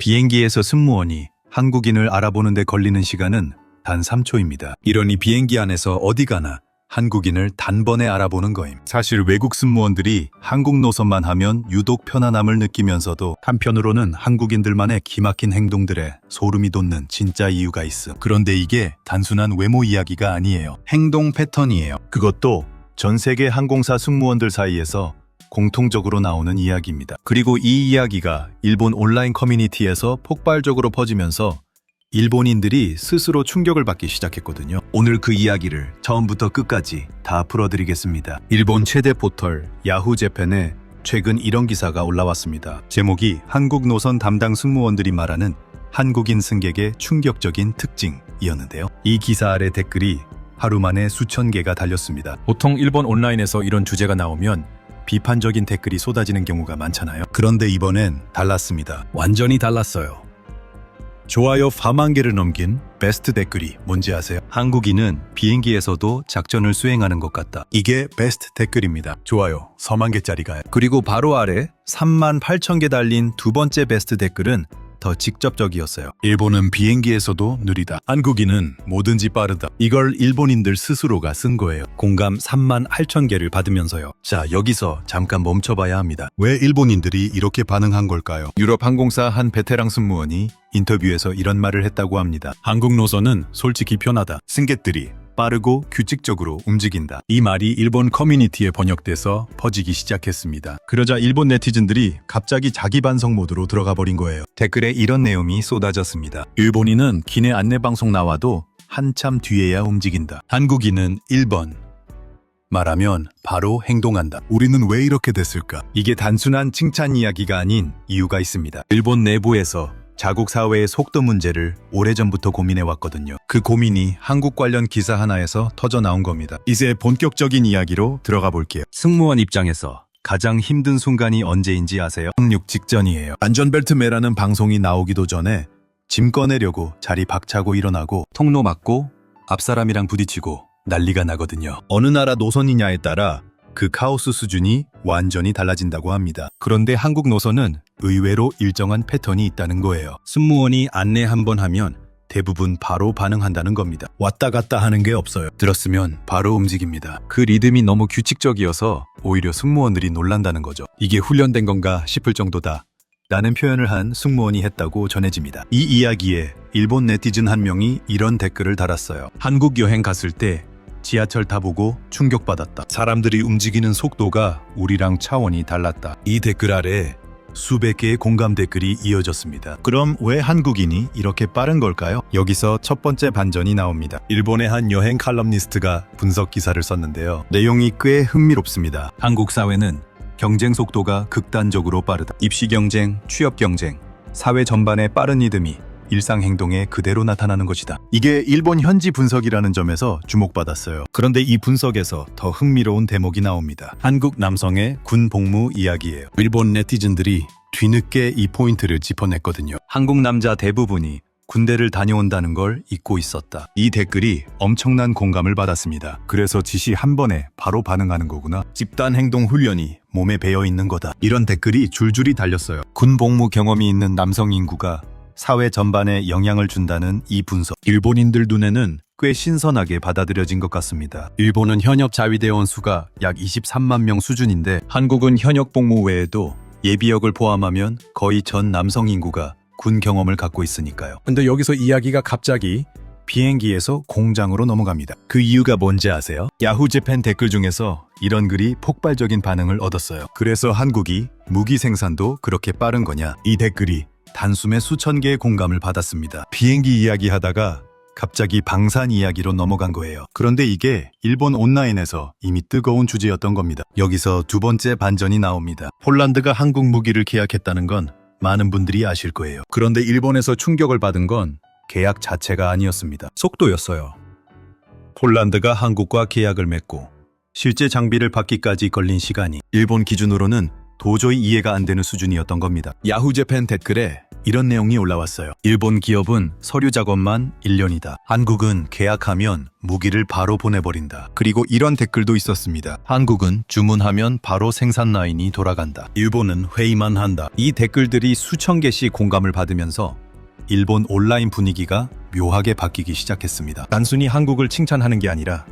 비행기에서 승무원이 한국인을 알아보는 데 걸리는 시간은 단 3초입니다. 이러니 비행기 안에서 어디 가나 한국인을 단번에 알아보는 거임. 사실 외국 승무원들이 한국 노선만 하면 유독 편안함을 느끼면서도 한편으로는 한국인들만의 기막힌 행동들에 소름이 돋는 진짜 이유가 있음. 그런데 이게 단순한 외모 이야기가 아니에요. 행동 패턴이에요. 그것도 전 세계 항공사 승무원들 사이에서 공통적으로 나오는 이야기입니다. 그리고 이 이야기가 일본 온라인 커뮤니티에서 폭발적으로 퍼지면서 일본인들이 스스로 충격을 받기 시작했거든요. 오늘 그 이야기를 처음부터 끝까지 다 풀어드리겠습니다. 일본 최대 포털 야후재팬에 최근 이런 기사가 올라왔습니다. 제목이 한국 노선 담당 승무원들이 말하는 한국인 승객의 충격적인 특징이었는데요. 이 기사 아래 댓글이 하루 만에 수천 개가 달렸습니다. 보통 일본 온라인에서 이런 주제가 나오면 비판적인 댓글이 쏟아지는 경우가 많잖아요. 그런데 이번엔 달랐습니다. 완전히 달랐어요. 좋아요 4만 개를 넘긴 베스트 댓글이 뭔지 아세요? 한국인은 비행기에서도 작전을 수행하는 것 같다. 이게 베스트 댓글입니다. 좋아요 4만 개짜리가요. 그리고 바로 아래 3만 8천 개 달린 두 번째 베스트 댓글은 더 직접적이었어요. 일본은 비행기에서도 느리다. 한국인은 뭐든지 빠르다. 이걸 일본인들 스스로가 쓴 거예요. 공감 3만 8천 개를 받으면서요. 자, 여기서 잠깐 멈춰봐야 합니다. 왜 일본인들이 이렇게 반응한 걸까요? 유럽 항공사 한 베테랑 승무원이 인터뷰에서 이런 말을 했다고 합니다. 한국 노선은 솔직히 편하다. 승객들이 빠르고 규칙적으로 움직인다. 이 말이 일본 커뮤니티에 번역돼서 퍼지기 시작했습니다. 그러자 일본 네티즌들이 갑자기 자기 반성 모드로 들어가 버린 거예요. 댓글에 이런 내용이 쏟아졌습니다. 일본인은 기내 안내방송 나와도 한참 뒤에야 움직인다. 한국인은 1번. 말하면 바로 행동한다. 우리는 왜 이렇게 됐을까? 이게 단순한 칭찬 이야기가 아닌 이유가 있습니다. 일본 내부에서 자국 사회의 속도 문제를 오래전부터 고민해왔거든요. 그 고민이 한국 관련 기사 하나에서 터져 나온 겁니다. 이제 본격적인 이야기로 들어가 볼게요. 승무원 입장에서 가장 힘든 순간이 언제인지 아세요? 착륙 직전이에요. 안전벨트 매라는 방송이 나오기도 전에 짐 꺼내려고 자리 박차고 일어나고 통로 막고 앞사람이랑 부딪히고 난리가 나거든요. 어느 나라 노선이냐에 따라 그 카오스 수준이 완전히 달라진다고 합니다. 그런데 한국 노선은 의외로 일정한 패턴이 있다는 거예요. 승무원이 안내 한번 하면 대부분 바로 반응한다는 겁니다. 왔다 갔다 하는 게 없어요. 들었으면 바로 움직입니다. 그 리듬이 너무 규칙적이어서 오히려 승무원들이 놀란다는 거죠. 이게 훈련된 건가 싶을 정도다 라는 표현을 한 승무원이 했다고 전해집니다. 이 이야기에 일본 네티즌 한 명이 이런 댓글을 달았어요. 한국 여행 갔을 때 지하철 타보고 충격받았다. 사람들이 움직이는 속도가 우리랑 차원이 달랐다. 이 댓글 아래 수백 개의 공감 댓글이 이어졌습니다. 그럼 왜 한국인이 이렇게 빠른 걸까요? 여기서 첫 번째 반전이 나옵니다. 일본의 한 여행 칼럼니스트가 분석 기사를 썼는데요. 내용이 꽤 흥미롭습니다. 한국 사회는 경쟁 속도가 극단적으로 빠르다. 입시 경쟁, 취업 경쟁, 사회 전반의 빠른 리듬이 일상 행동에 그대로 나타나는 것이다. 이게 일본 현지 분석이라는 점에서 주목받았어요. 그런데 이 분석에서 더 흥미로운 대목이 나옵니다. 한국 남성의 군 복무 이야기예요. 일본 네티즌들이 뒤늦게 이 포인트를 짚어냈거든요. 한국 남자 대부분이 군대를 다녀온다는 걸 잊고 있었다. 이 댓글이 엄청난 공감을 받았습니다. 그래서 지시 한 번에 바로 반응하는 거구나. 집단 행동 훈련이 몸에 배어 있는 거다. 이런 댓글이 줄줄이 달렸어요. 군 복무 경험이 있는 남성 인구가 사회 전반에 영향을 준다는 이 분석. 일본인들 눈에는 꽤 신선하게 받아들여진 것 같습니다. 일본은 현역 자위대원 수가 약 23만 명 수준인데 한국은 현역 복무 외에도 예비역을 포함하면 거의 전 남성 인구가 군 경험을 갖고 있으니까요. 근데 여기서 이야기가 갑자기 비행기에서 공장으로 넘어갑니다. 그 이유가 뭔지 아세요? 야후재팬 댓글 중에서 이런 글이 폭발적인 반응을 얻었어요. 그래서 한국이 무기 생산도 그렇게 빠른 거냐? 이 댓글이 단숨에 수천 개의 공감을 받았습니다. 비행기 이야기하다가 갑자기 방산 이야기로 넘어간 거예요. 그런데 이게 일본 온라인에서 이미 뜨거운 주제였던 겁니다. 여기서 두 번째 반전이 나옵니다. 폴란드가 한국 무기를 계약했다는 건 많은 분들이 아실 거예요. 그런데 일본에서 충격을 받은 건 계약 자체가 아니었습니다. 속도였어요. 폴란드가 한국과 계약을 맺고 실제 장비를 받기까지 걸린 시간이 일본 기준으로는 도저히 이해가 안 되는 수준이었던 겁니다. 야후재팬 댓글에 이런 내용이 올라왔어요. 일본 기업은 서류 작업만 1년이다. 한국은 계약하면 무기를 바로 보내버린다. 그리고 이런 댓글도 있었습니다. 한국은 주문하면 바로 생산 라인이 돌아간다. 일본은 회의만 한다. 이 댓글들이 수천 개씩 공감을 받으면서 일본 온라인 분위기가 묘하게 바뀌기 시작했습니다. 단순히 한국을 칭찬하는 게 아니라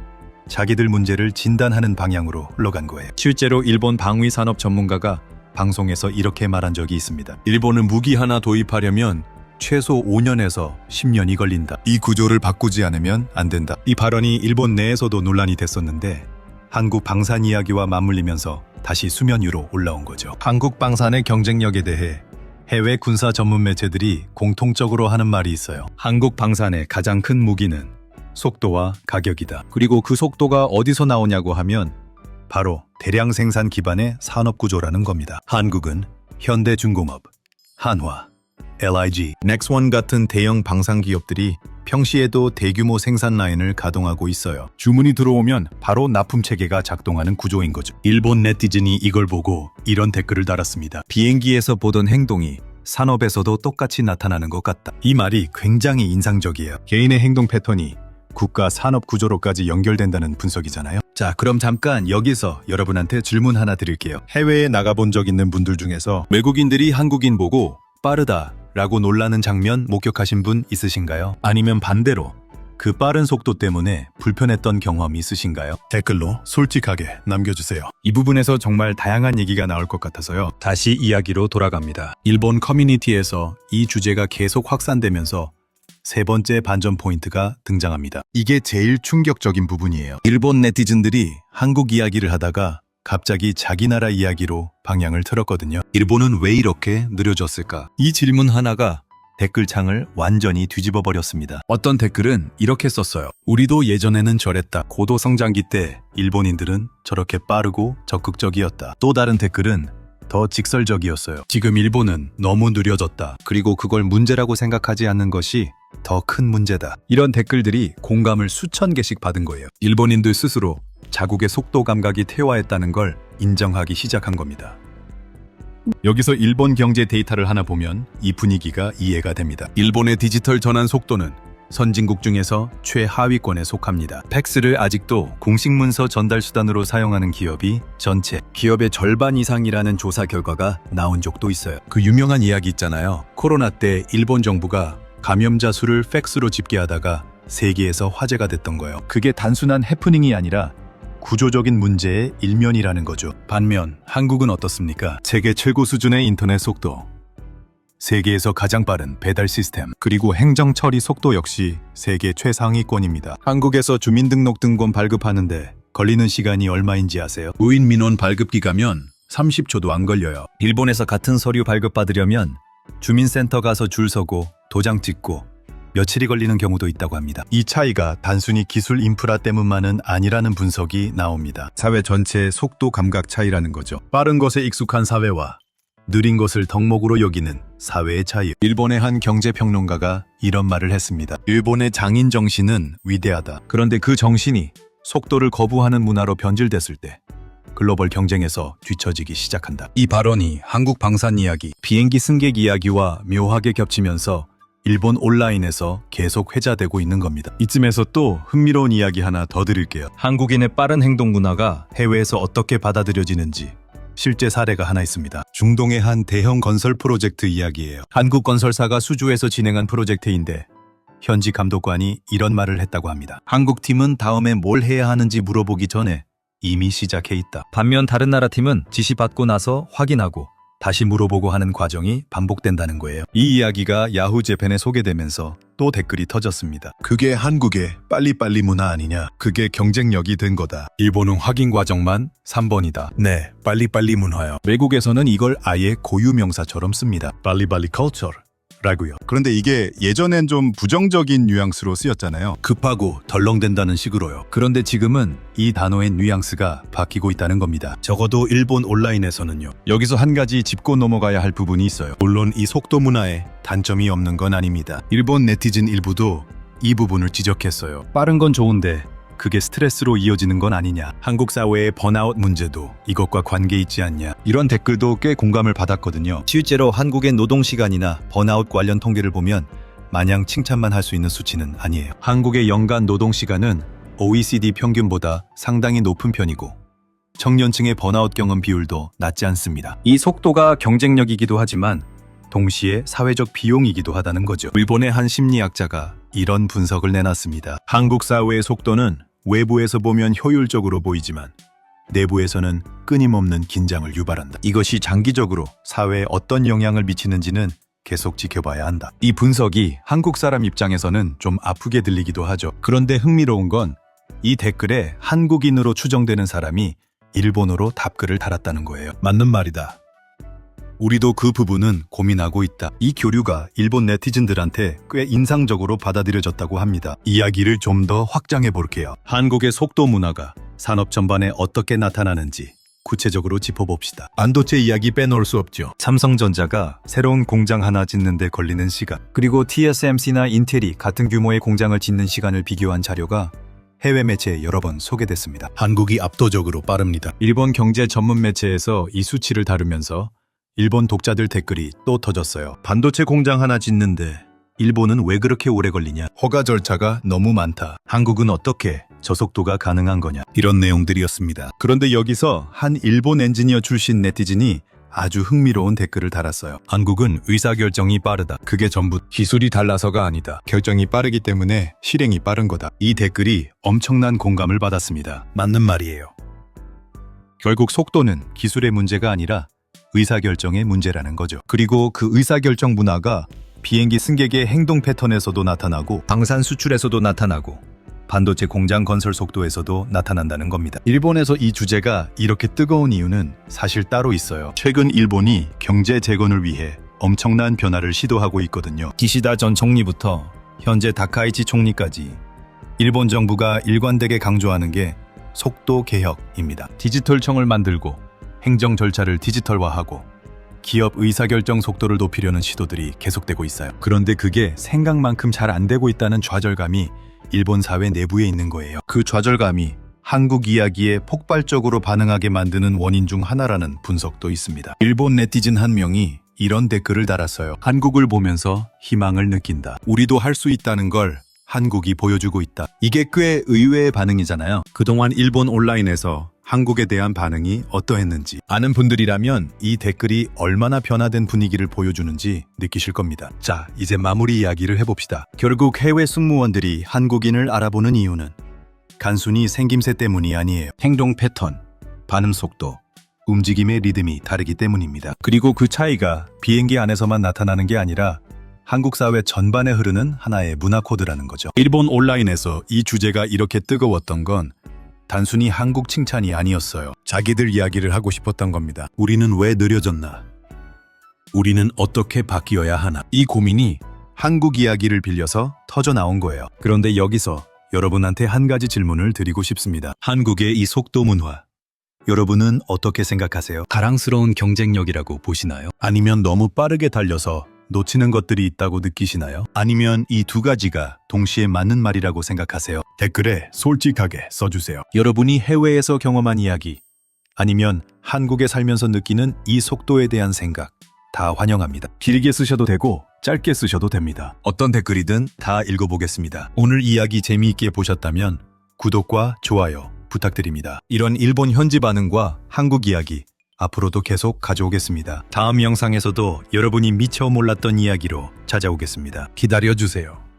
자기들 문제를 진단하는 방향으로 흘러간 거예요. 실제로 일본 방위 산업 전문가가 방송에서 이렇게 말한 적이 있습니다. 일본은 무기 하나 도입하려면 최소 5년에서 10년이 걸린다. 이 구조를 바꾸지 않으면 안 된다. 이 발언이 일본 내에서도 논란이 됐었는데 한국 방산 이야기와 맞물리면서 다시 수면 위로 올라온 거죠. 한국 방산의 경쟁력에 대해 해외 군사 전문 매체들이 공통적으로 하는 말이 있어요. 한국 방산의 가장 큰 무기는 속도와 가격이다. 그리고 그 속도가 어디서 나오냐고 하면 바로 대량 생산 기반의 산업 구조라는 겁니다. 한국은 현대중공업, 한화, LIG, 넥스원 같은 대형 방산 기업들이 평시에도 대규모 생산 라인을 가동하고 있어요. 주문이 들어오면 바로 납품 체계가 작동하는 구조인 거죠. 일본 네티즌이 이걸 보고 이런 댓글을 달았습니다. 비행기에서 보던 행동이 산업에서도 똑같이 나타나는 것 같다. 이 말이 굉장히 인상적이에요. 개인의 행동 패턴이 국가 산업 구조로까지 연결된다는 분석이잖아요. 자, 그럼 잠깐 여기서 여러분한테 질문 하나 드릴게요. 해외에 나가본 적 있는 분들 중에서 외국인들이 한국인 보고 빠르다 라고 놀라는 장면 목격하신 분 있으신가요? 아니면 반대로 그 빠른 속도 때문에 불편했던 경험이 있으신가요? 댓글로 솔직하게 남겨주세요. 이 부분에서 정말 다양한 얘기가 나올 것 같아서요. 다시 이야기로 돌아갑니다. 일본 커뮤니티에서 이 주제가 계속 확산되면서 세 번째 반전 포인트가 등장합니다. 이게 제일 충격적인 부분이에요. 일본 네티즌들이 한국 이야기를 하다가 갑자기 자기 나라 이야기로 방향을 틀었거든요. 일본은 왜 이렇게 느려졌을까? 이 질문 하나가 댓글창을 완전히 뒤집어 버렸습니다. 어떤 댓글은 이렇게 썼어요. 우리도 예전에는 저랬다. 고도 성장기 때 일본인들은 저렇게 빠르고 적극적이었다. 또 다른 댓글은 더 직설적이었어요. 지금 일본은 너무 느려졌다. 그리고 그걸 문제라고 생각하지 않는 것이 더 큰 문제다. 이런 댓글들이 공감을 수천 개씩 받은 거예요. 일본인들 스스로 자국의 속도 감각이 퇴화했다는 걸 인정하기 시작한 겁니다. 여기서 일본 경제 데이터를 하나 보면 이 분위기가 이해가 됩니다. 일본의 디지털 전환 속도는 선진국 중에서 최하위권에 속합니다. 팩스를 아직도 공식 문서 전달 수단으로 사용하는 기업이 전체 기업의 절반 이상이라는 조사 결과가 나온 적도 있어요. 그 유명한 이야기 있잖아요. 코로나 때 일본 정부가 감염자 수를 팩스로 집계하다가 세계에서 화제가 됐던 거예요. 그게 단순한 해프닝이 아니라 구조적인 문제의 일면이라는 거죠. 반면 한국은 어떻습니까? 세계 최고 수준의 인터넷 속도, 세계에서 가장 빠른 배달 시스템, 그리고 행정 처리 속도 역시 세계 최상위권입니다. 한국에서 주민등록등본 발급하는데 걸리는 시간이 얼마인지 아세요? 무인 민원 발급기 가면 30초도 안 걸려요. 일본에서 같은 서류 발급받으려면 주민센터 가서 줄 서고 도장 찍고 며칠이 걸리는 경우도 있다고 합니다. 이 차이가 단순히 기술 인프라 때문만은 아니라는 분석이 나옵니다. 사회 전체의 속도 감각 차이라는 거죠. 빠른 것에 익숙한 사회와 느린 것을 덕목으로 여기는 사회의 차이. 일본의 한 경제평론가가 이런 말을 했습니다. 일본의 장인 정신은 위대하다. 그런데 그 정신이 속도를 거부하는 문화로 변질됐을 때 글로벌 경쟁에서 뒤처지기 시작한다. 이 발언이 한국 방산 이야기, 비행기 승객 이야기와 묘하게 겹치면서 일본 온라인에서 계속 회자되고 있는 겁니다. 이쯤에서 또 흥미로운 이야기 하나 더 드릴게요. 한국인의 빠른 행동 문화가 해외에서 어떻게 받아들여지는지 실제 사례가 하나 있습니다. 중동의 한 대형 건설 프로젝트 이야기예요. 한국 건설사가 수주에서 진행한 프로젝트인데 현지 감독관이 이런 말을 했다고 합니다. 한국 팀은 다음에 뭘 해야 하는지 물어보기 전에 이미 시작해 있다. 반면 다른 나라 팀은 지시받고 나서 확인하고 다시 물어보고 하는 과정이 반복된다는 거예요. 이 이야기가 야후 재팬에 소개되면서 또 댓글이 터졌습니다. 그게 한국의 빨리빨리 문화 아니냐? 그게 경쟁력이 된 거다. 일본은 확인 과정만 3번이다. 네, 빨리빨리 문화요. 외국에서는 이걸 아예 고유 명사처럼 씁니다. 빨리빨리 컬처 라고요. 그런데 이게 예전엔 좀 부정적인 뉘앙스로 쓰였잖아요. 급하고 덜렁댄다는 식으로요. 그런데 지금은 이 단어의 뉘앙스가 바뀌고 있다는 겁니다. 적어도 일본 온라인에서는요. 여기서 한 가지 짚고 넘어가야 할 부분이 있어요. 물론 이 속도 문화에 단점이 없는 건 아닙니다. 일본 네티즌 일부도 이 부분을 지적했어요. 빠른 건 좋은데 그게 스트레스로 이어지는 건 아니냐. 한국 사회의 번아웃 문제도 이것과 관계 있지 않냐. 이런 댓글도 꽤 공감을 받았거든요. 실제로 한국의 노동시간이나 번아웃 관련 통계를 보면 마냥 칭찬만 할 수 있는 수치는 아니에요. 한국의 연간 노동시간은 OECD 평균보다 상당히 높은 편이고 청년층의 번아웃 경험 비율도 낮지 않습니다. 이 속도가 경쟁력이기도 하지만 동시에 사회적 비용이기도 하다는 거죠. 일본의 한 심리학자가 이런 분석을 내놨습니다. 한국 사회의 속도는 외부에서 보면 효율적으로 보이지만 내부에서는 끊임없는 긴장을 유발한다. 이것이 장기적으로 사회에 어떤 영향을 미치는지는 계속 지켜봐야 한다. 이 분석이 한국 사람 입장에서는 좀 아프게 들리기도 하죠. 그런데 흥미로운 건 이 댓글에 한국인으로 추정되는 사람이 일본어로 답글을 달았다는 거예요. 맞는 말이다. 우리도 그 부분은 고민하고 있다. 이 교류가 일본 네티즌들한테 꽤 인상적으로 받아들여졌다고 합니다. 이야기를 좀 더 확장해 볼게요. 한국의 속도 문화가 산업 전반에 어떻게 나타나는지 구체적으로 짚어봅시다. 반도체 이야기 빼놓을 수 없죠. 삼성전자가 새로운 공장 하나 짓는 데 걸리는 시간, 그리고 TSMC나 인텔이 같은 규모의 공장을 짓는 시간을 비교한 자료가 해외 매체에 여러 번 소개됐습니다. 한국이 압도적으로 빠릅니다. 일본 경제 전문 매체에서 이 수치를 다루면서 일본 독자들 댓글이 또 터졌어요. 반도체 공장 하나 짓는데 일본은 왜 그렇게 오래 걸리냐? 허가 절차가 너무 많다. 한국은 어떻게 저 속도가 가능한 거냐? 이런 내용들이었습니다. 그런데 여기서 한 일본 엔지니어 출신 네티즌이 아주 흥미로운 댓글을 달았어요. 한국은 의사결정이 빠르다. 그게 전부 기술이 달라서가 아니다. 결정이 빠르기 때문에 실행이 빠른 거다. 이 댓글이 엄청난 공감을 받았습니다. 맞는 말이에요. 결국 속도는 기술의 문제가 아니라 의사결정의 문제라는 거죠. 그리고 그 의사결정 문화가 비행기 승객의 행동 패턴에서도 나타나고 방산 수출에서도 나타나고 반도체 공장 건설 속도에서도 나타난다는 겁니다. 일본에서 이 주제가 이렇게 뜨거운 이유는 사실 따로 있어요. 최근 일본이 경제 재건을 위해 엄청난 변화를 시도하고 있거든요. 기시다 전 총리부터 현재 다카이치 총리까지 일본 정부가 일관되게 강조하는 게 속도 개혁입니다. 디지털청을 만들고 행정 절차를 디지털화하고 기업 의사결정 속도를 높이려는 시도들이 계속되고 있어요. 그런데 그게 생각만큼 잘 안 되고 있다는 좌절감이 일본 사회 내부에 있는 거예요. 그 좌절감이 한국 이야기에 폭발적으로 반응하게 만드는 원인 중 하나라는 분석도 있습니다. 일본 네티즌 한 명이 이런 댓글을 달았어요. 한국을 보면서 희망을 느낀다. 우리도 할 수 있다는 걸 한국이 보여주고 있다. 이게 꽤 의외의 반응이잖아요. 그동안 일본 온라인에서 한국에 대한 반응이 어떠했는지 아는 분들이라면 이 댓글이 얼마나 변화된 분위기를 보여주는지 느끼실 겁니다. 자, 이제 마무리 이야기를 해봅시다. 결국 해외 승무원들이 한국인을 알아보는 이유는 단순히 생김새 때문이 아니에요. 행동 패턴, 반응 속도, 움직임의 리듬이 다르기 때문입니다. 그리고 그 차이가 비행기 안에서만 나타나는 게 아니라 한국 사회 전반에 흐르는 하나의 문화 코드라는 거죠. 일본 온라인에서 이 주제가 이렇게 뜨거웠던 건 단순히 한국 칭찬이 아니었어요. 자기들 이야기를 하고 싶었던 겁니다. 우리는 왜 느려졌나? 우리는 어떻게 바뀌어야 하나? 이 고민이 한국 이야기를 빌려서 터져 나온 거예요. 그런데 여기서 여러분한테 한 가지 질문을 드리고 싶습니다. 한국의 이 속도 문화, 여러분은 어떻게 생각하세요? 자랑스러운 경쟁력이라고 보시나요? 아니면 너무 빠르게 달려서 놓치는 것들이 있다고 느끼시나요? 아니면 이 두 가지가 동시에 맞는 말이라고 생각하세요? 댓글에 솔직하게 써주세요. 여러분이 해외에서 경험한 이야기, 아니면 한국에 살면서 느끼는 이 속도에 대한 생각 다 환영합니다. 길게 쓰셔도 되고 짧게 쓰셔도 됩니다. 어떤 댓글이든 다 읽어보겠습니다. 오늘 이야기 재미있게 보셨다면 구독과 좋아요 부탁드립니다. 이런 일본 현지 반응과 한국 이야기 앞으로도 계속 가져오겠습니다. 다음 영상에서도 여러분이 미처 몰랐던 이야기로 찾아오겠습니다. 기다려주세요.